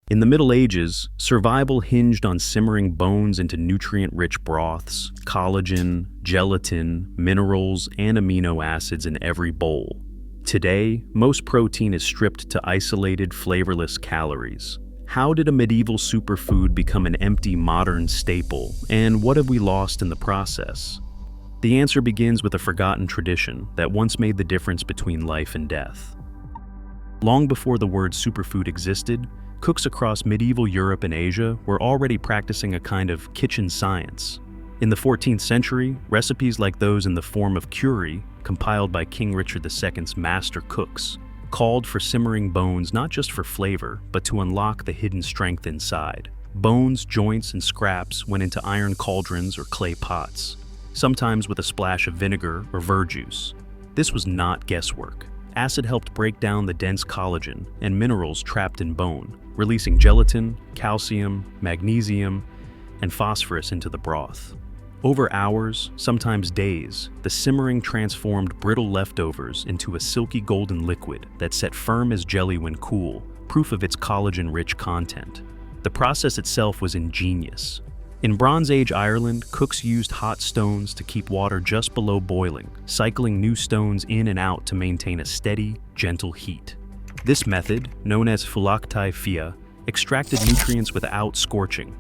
In the Middle Ages, survival hinged on simmering bones into nutrient-rich broths, collagen, gelatin, minerals, and amino acids in every bowl. Today, most protein is stripped to isolated, flavorless calories. How did a medieval superfood become an empty modern staple, and what have we lost in the process? The answer begins with a forgotten tradition that once made the difference between life and death. Long before the word superfood existed, cooks across medieval Europe and Asia were already practicing a kind of kitchen science. In the 14th century, recipes like those in the form of curry, compiled by King Richard II's master cooks, called for simmering bones not just for flavor, but to unlock the hidden strength inside. Bones, joints, and scraps went into iron cauldrons or clay pots, sometimes with a splash of vinegar or verjuice. This was not guesswork. Acid helped break down the dense collagen and minerals trapped in bone, releasing gelatin, calcium, magnesium, and phosphorus into the broth. Over hours, sometimes days, the simmering transformed brittle leftovers into a silky golden liquid that sat firm as jelly when cool, proof of its collagen-rich content. The process itself was ingenious. In Bronze Age Ireland, cooks used hot stones to keep water just below boiling, cycling new stones in and out to maintain a steady, gentle heat. This method, known as phylactae fia, extracted nutrients without scorching,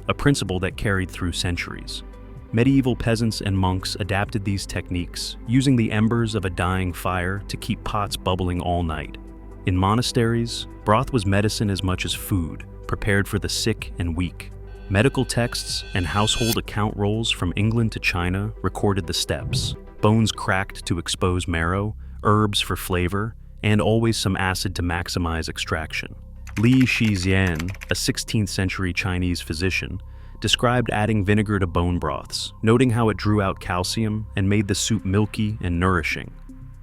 a principle that carried through centuries. Medieval peasants and monks adapted these techniques, using the embers of a dying fire to keep pots bubbling all night. In monasteries, broth was medicine as much as food, prepared for the sick and weak. Medical texts and household account rolls from England to China recorded the steps: bones cracked to expose marrow, herbs for flavor, and always some acid to maximize extraction. Li Shixian, a 16th century Chinese physician, described adding vinegar to bone broths, noting how it drew out calcium and made the soup milky and nourishing.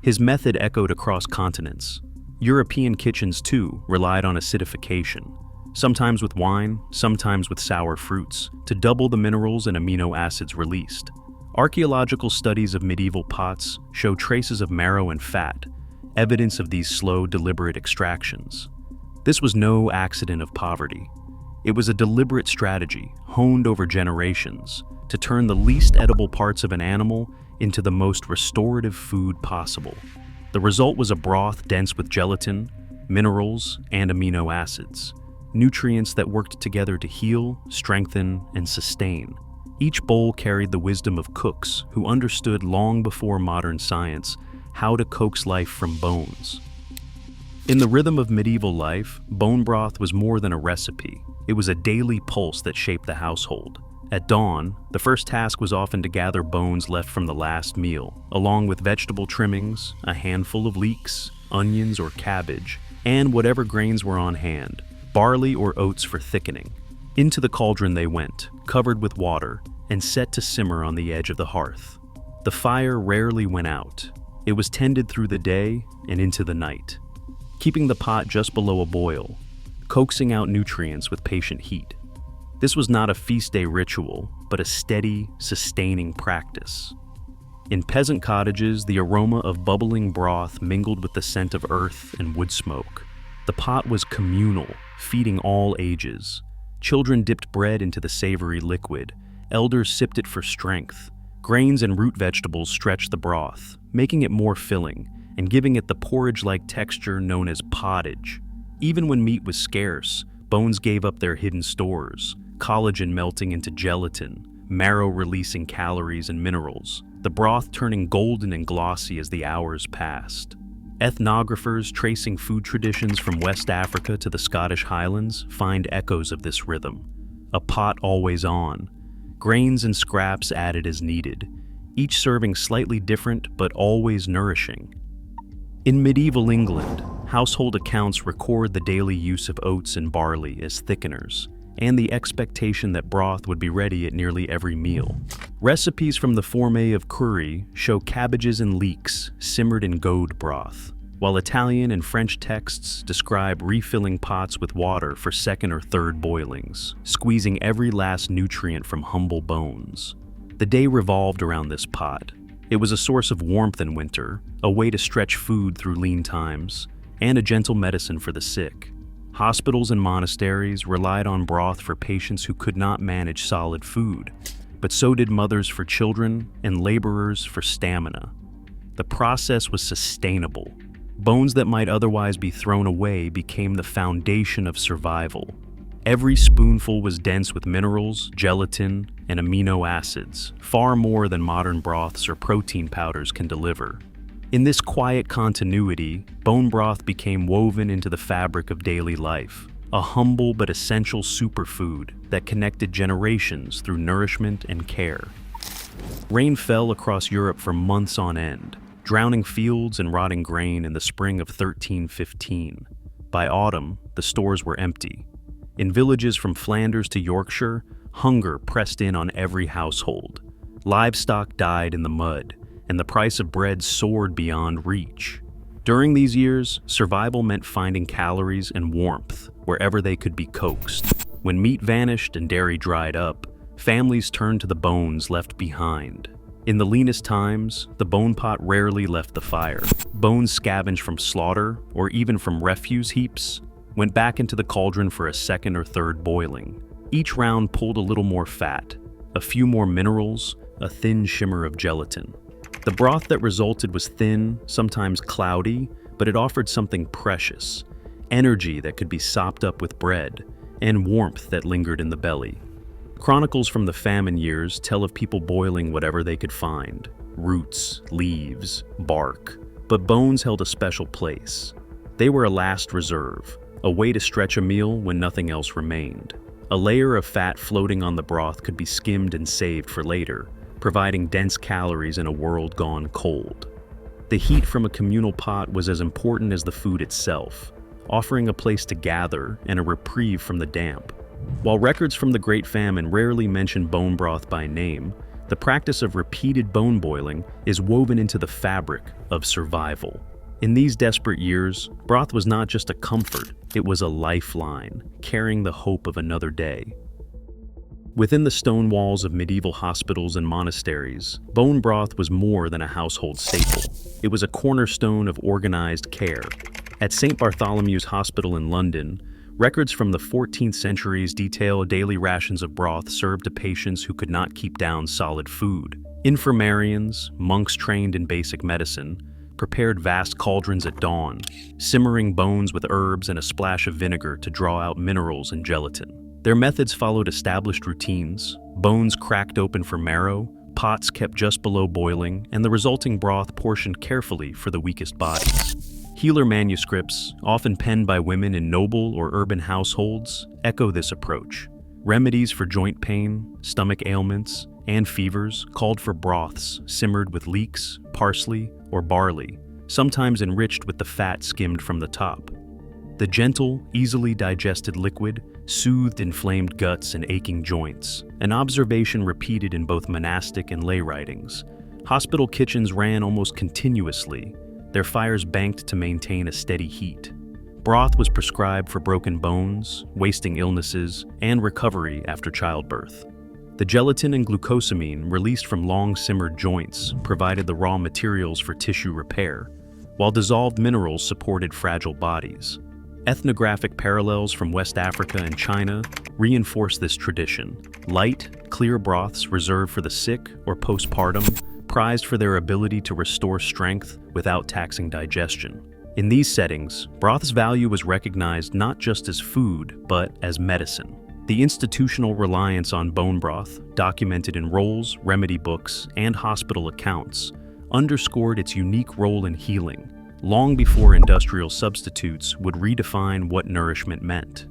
His method echoed across continents. European kitchens, too, relied on acidification, sometimes with wine, sometimes with sour fruits, to double the minerals and amino acids released. Archaeological studies of medieval pots show traces of marrow and fat, evidence of these slow, deliberate extractions. This was no accident of poverty. It was a deliberate strategy, honed over generations, to turn the least edible parts of an animal into the most restorative food possible. The result was a broth dense with gelatin, minerals, and amino acids, nutrients that worked together to heal, strengthen, and sustain. Each bowl carried the wisdom of cooks who understood long before modern science how to coax life from bones. In the rhythm of medieval life, bone broth was more than a recipe. It was a daily pulse that shaped the household. At dawn, the first task was often to gather bones left from the last meal, along with vegetable trimmings, a handful of leeks, onions or cabbage, and whatever grains were on hand, barley or oats for thickening. Into the cauldron they went, covered with water, and set to simmer on the edge of the hearth. The fire rarely went out. It was tended through the day and into the night, keeping the pot just below a boil, coaxing out nutrients with patient heat. This was not a feast day ritual, but a steady, sustaining practice. In peasant cottages, the aroma of bubbling broth mingled with the scent of earth and wood smoke. The pot was communal, feeding all ages. Children dipped bread into the savory liquid. Elders sipped it for strength. Grains and root vegetables stretched the broth, making it more filling and giving it the porridge-like texture known as pottage. Even when meat was scarce, bones gave up their hidden stores, collagen melting into gelatin, marrow releasing calories and minerals, the broth turning golden and glossy as the hours passed. Ethnographers tracing food traditions from West Africa to the Scottish Highlands find echoes of this rhythm. A pot always on, grains and scraps added as needed, each serving slightly different but always nourishing. In medieval England, household accounts record the daily use of oats and barley as thickeners, and the expectation that broth would be ready at nearly every meal. Recipes from the fourme of curry show cabbages and leeks simmered in goad broth, while Italian and French texts describe refilling pots with water for second or third boilings, squeezing every last nutrient from humble bones. The day revolved around this pot. It was a source of warmth in winter, a way to stretch food through lean times, and a gentle medicine for the sick. Hospitals and monasteries relied on broth for patients who could not manage solid food, but so did mothers for children and laborers for stamina. The process was sustainable. Bones that might otherwise be thrown away became the foundation of survival. Every spoonful was dense with minerals, gelatin, and amino acids, far more than modern broths or protein powders can deliver. In this quiet continuity, bone broth became woven into the fabric of daily life, a humble but essential superfood that connected generations through nourishment and care. Rain fell across Europe for months on end, drowning fields and rotting grain in the spring of 1315. By autumn, the stores were empty. In villages from Flanders to Yorkshire, hunger pressed in on every household. Livestock died in the mud, and the price of bread soared beyond reach. During these years, survival meant finding calories and warmth wherever they could be coaxed. When meat vanished and dairy dried up, families turned to the bones left behind. In the leanest times, the bone pot rarely left the fire. Bones scavenged from slaughter, or even from refuse heaps, went back into the cauldron for a second or third boiling. Each round pulled a little more fat, a few more minerals, a thin shimmer of gelatin. The broth that resulted was thin, sometimes cloudy, but it offered something precious, energy that could be sopped up with bread, and warmth that lingered in the belly. Chronicles from the famine years tell of people boiling whatever they could find: roots, leaves, bark. But bones held a special place. They were a last reserve, a way to stretch a meal when nothing else remained. A layer of fat floating on the broth could be skimmed and saved for later, providing dense calories in a world gone cold. The heat from a communal pot was as important as the food itself, offering a place to gather and a reprieve from the damp. While records from the Great Famine rarely mention bone broth by name, the practice of repeated bone boiling is woven into the fabric of survival. In these desperate years, broth was not just a comfort, it was a lifeline, carrying the hope of another day. Within the stone walls of medieval hospitals and monasteries, bone broth was more than a household staple. It was a cornerstone of organized care. At St. Bartholomew's Hospital in London, records from the 14th centuries detail daily rations of broth served to patients who could not keep down solid food. Infirmarians, monks trained in basic medicine, prepared vast cauldrons at dawn, simmering bones with herbs and a splash of vinegar to draw out minerals and gelatin. Their methods followed established routines: bones cracked open for marrow, pots kept just below boiling, and the resulting broth portioned carefully for the weakest bodies. Healer manuscripts, often penned by women in noble or urban households, echo this approach. Remedies for joint pain, stomach ailments, and fevers called for broths simmered with leeks, parsley, or barley, sometimes enriched with the fat skimmed from the top. The gentle, easily digested liquid soothed inflamed guts and aching joints, an observation repeated in both monastic and lay writings. Hospital kitchens ran almost continuously, their fires banked to maintain a steady heat. Broth was prescribed for broken bones, wasting illnesses, and recovery after childbirth. The gelatin and glucosamine released from long-simmered joints provided the raw materials for tissue repair, while dissolved minerals supported fragile bodies. Ethnographic parallels from West Africa and China reinforce this tradition. Light, clear broths reserved for the sick or postpartum, prized for their ability to restore strength without taxing digestion. In these settings, broth's value was recognized not just as food, but as medicine. The institutional reliance on bone broth, documented in rolls, remedy books, and hospital accounts, underscored its unique role in healing, long before industrial substitutes would redefine what nourishment meant.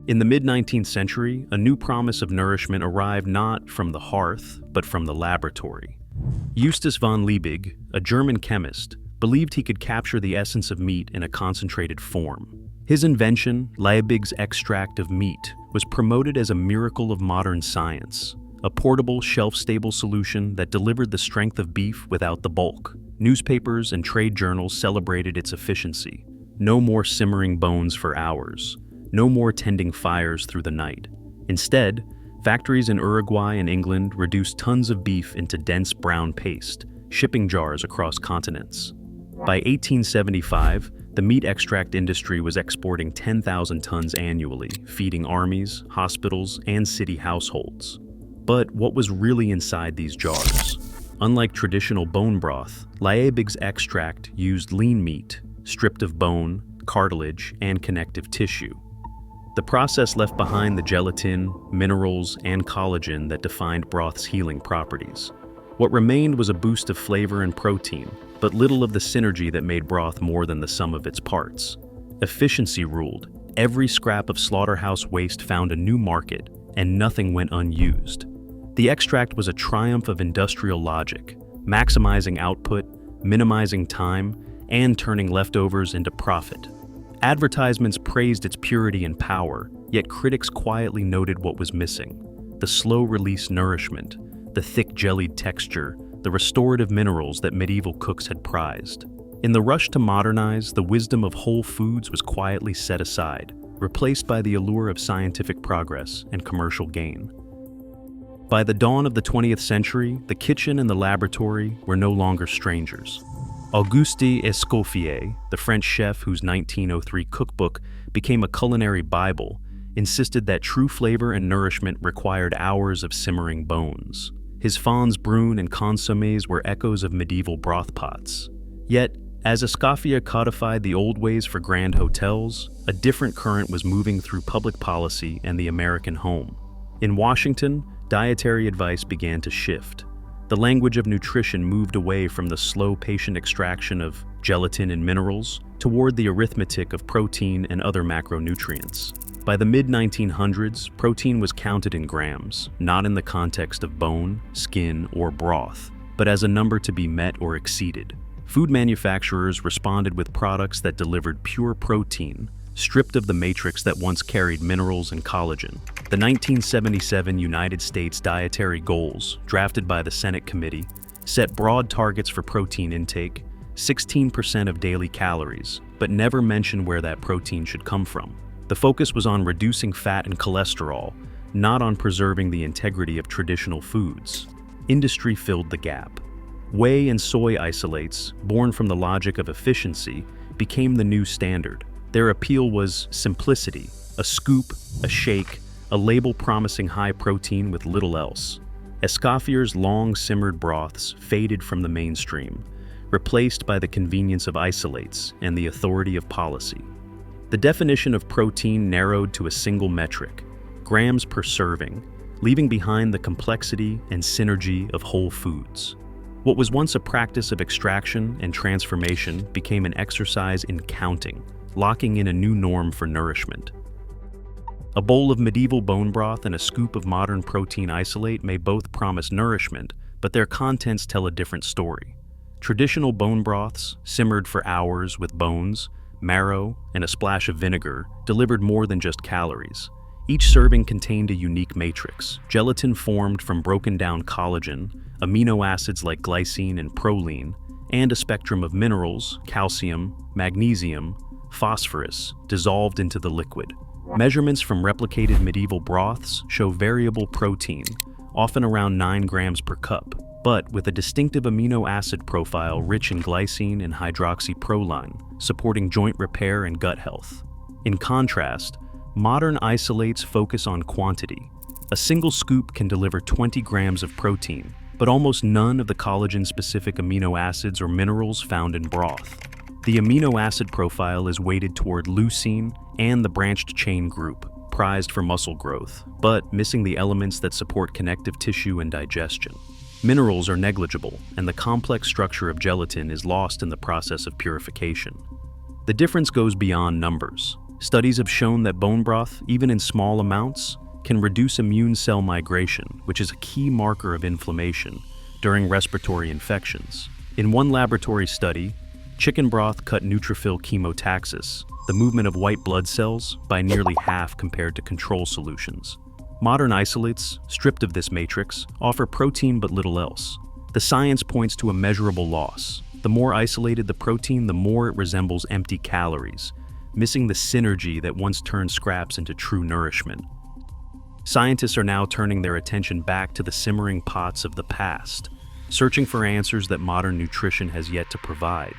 In the mid-19th century, a new promise of nourishment arrived not from the hearth, but from the laboratory. Justus von Liebig, a German chemist, believed he could capture the essence of meat in a concentrated form. His invention, Liebig's extract of meat, was promoted as a miracle of modern science, a portable, shelf-stable solution that delivered the strength of beef without the bulk. Newspapers and trade journals celebrated its efficiency. No more simmering bones for hours. No more tending fires through the night. Instead, factories in Uruguay and England reduced tons of beef into dense brown paste, shipping jars across continents. By 1875, The meat extract industry was exporting 10,000 tons annually, feeding armies, hospitals, and city households. But what was really inside these jars? Unlike traditional bone broth, Liebig's extract used lean meat, stripped of bone, cartilage, and connective tissue. The process left behind the gelatin, minerals, and collagen that defined broth's healing properties. What remained was a boost of flavor and protein, but little of the synergy that made broth more than the sum of its parts. Efficiency ruled. Every scrap of slaughterhouse waste found a new market, and nothing went unused. The extract was a triumph of industrial logic, maximizing output, minimizing time, and turning leftovers into profit. Advertisements praised its purity and power, yet critics quietly noted what was missing: the slow-release nourishment, the thick jellied texture, the restorative minerals that medieval cooks had prized. In the rush to modernize, the wisdom of whole foods was quietly set aside, replaced by the allure of scientific progress and commercial gain. By the dawn of the 20th century, the kitchen and the laboratory were no longer strangers. Auguste Escoffier, the French chef whose 1903 cookbook became a culinary Bible, insisted that true flavor and nourishment required hours of simmering bones. His fons brune and consommes were echoes of medieval broth pots. Yet, as Escoffier codified the old ways for grand hotels, a different current was moving through public policy and the American home. In Washington, dietary advice began to shift. The language of nutrition moved away from the slow, patient extraction of gelatin and minerals toward the arithmetic of protein and other macronutrients. By the mid-1900s, protein was counted in grams, not in the context of bone, skin, or broth, but as a number to be met or exceeded. Food manufacturers responded with products that delivered pure protein, stripped of the matrix that once carried minerals and collagen. The 1977 United States Dietary Goals, drafted by the Senate Committee, set broad targets for protein intake, 16% of daily calories, but never mentioned where that protein should come from. The focus was on reducing fat and cholesterol, not on preserving the integrity of traditional foods. Industry filled the gap. Whey and soy isolates, born from the logic of efficiency, became the new standard. Their appeal was simplicity: a scoop, a shake, a label promising high protein with little else. Escoffier's long-simmered broths faded from the mainstream, replaced by the convenience of isolates and the authority of policy. The definition of protein narrowed to a single metric: grams per serving, leaving behind the complexity and synergy of whole foods. What was once a practice of extraction and transformation became an exercise in counting, locking in a new norm for nourishment. A bowl of medieval bone broth and a scoop of modern protein isolate may both promise nourishment, but their contents tell a different story. Traditional bone broths, simmered for hours with bones, marrow, and a splash of vinegar, delivered more than just calories. Each serving contained a unique matrix: gelatin formed from broken-down collagen, amino acids like glycine and proline, and a spectrum of minerals, calcium, magnesium, phosphorus, dissolved into the liquid. Measurements from replicated medieval broths show variable protein, often around 9 grams per cup, but with a distinctive amino acid profile rich in glycine and hydroxyproline, supporting joint repair and gut health. In contrast, modern isolates focus on quantity. A single scoop can deliver 20 grams of protein, but almost none of the collagen-specific amino acids or minerals found in broth. The amino acid profile is weighted toward leucine and the branched chain group, prized for muscle growth, but missing the elements that support connective tissue and digestion. Minerals are negligible, and the complex structure of gelatin is lost in the process of purification. The difference goes beyond numbers. Studies have shown that bone broth, even in small amounts, can reduce immune cell migration, which is a key marker of inflammation, during respiratory infections. In one laboratory study, chicken broth cut neutrophil chemotaxis, the movement of white blood cells, by nearly half compared to control solutions. Modern isolates, stripped of this matrix, offer protein but little else. The science points to a measurable loss. The more isolated the protein, the more it resembles empty calories, missing the synergy that once turned scraps into true nourishment. Scientists are now turning their attention back to the simmering pots of the past, searching for answers that modern nutrition has yet to provide.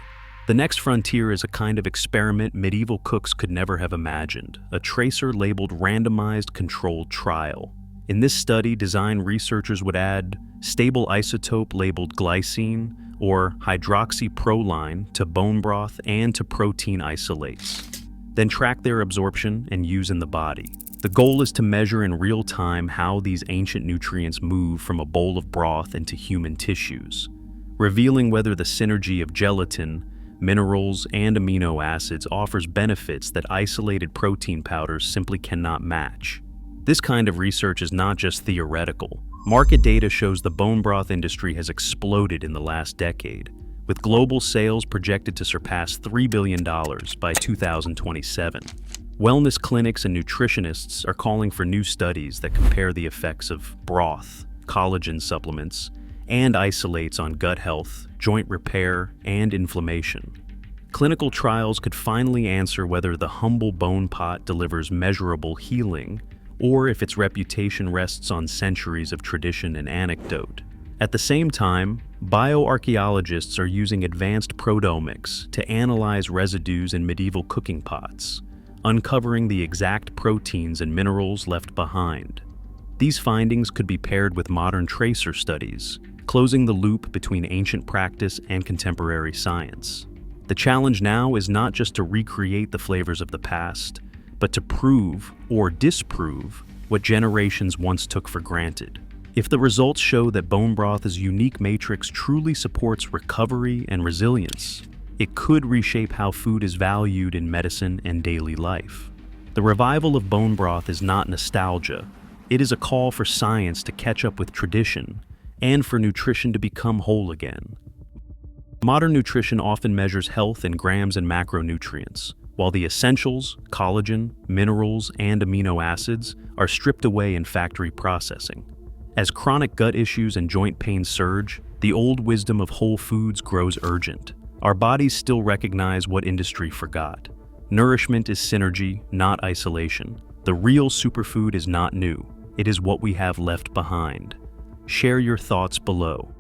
The next frontier is a kind of experiment medieval cooks could never have imagined, a tracer-labeled randomized controlled trial. In this study, design researchers would add stable isotope labeled glycine or hydroxyproline to bone broth and to protein isolates, then track their absorption and use in the body. The goal is to measure in real time how these ancient nutrients move from a bowl of broth into human tissues, revealing whether the synergy of gelatin, minerals, and amino acids offers benefits that isolated protein powders simply cannot match. This kind of research is not just theoretical. Market data shows the bone broth industry has exploded in the last decade, with global sales projected to surpass $3 billion by 2027. Wellness clinics and nutritionists are calling for new studies that compare the effects of broth, collagen supplements, and isolates on gut health, joint repair, and inflammation. Clinical trials could finally answer whether the humble bone pot delivers measurable healing, or if its reputation rests on centuries of tradition and anecdote. At the same time, bioarchaeologists are using advanced proteomics to analyze residues in medieval cooking pots, uncovering the exact proteins and minerals left behind. These findings could be paired with modern tracer studies, closing the loop between ancient practice and contemporary science. The challenge now is not just to recreate the flavors of the past, but to prove or disprove what generations once took for granted. If the results show that bone broth's unique matrix truly supports recovery and resilience, it could reshape how food is valued in medicine and daily life. The revival of bone broth is not nostalgia. It is a call for science to catch up with tradition and for nutrition to become whole again. Modern nutrition often measures health in grams and macronutrients, while the essentials, collagen, minerals, and amino acids are stripped away in factory processing. As chronic gut issues and joint pain surge, the old wisdom of whole foods grows urgent. Our bodies still recognize what industry forgot. Nourishment is synergy, not isolation. The real superfood is not new. It is what we have left behind. Share your thoughts below.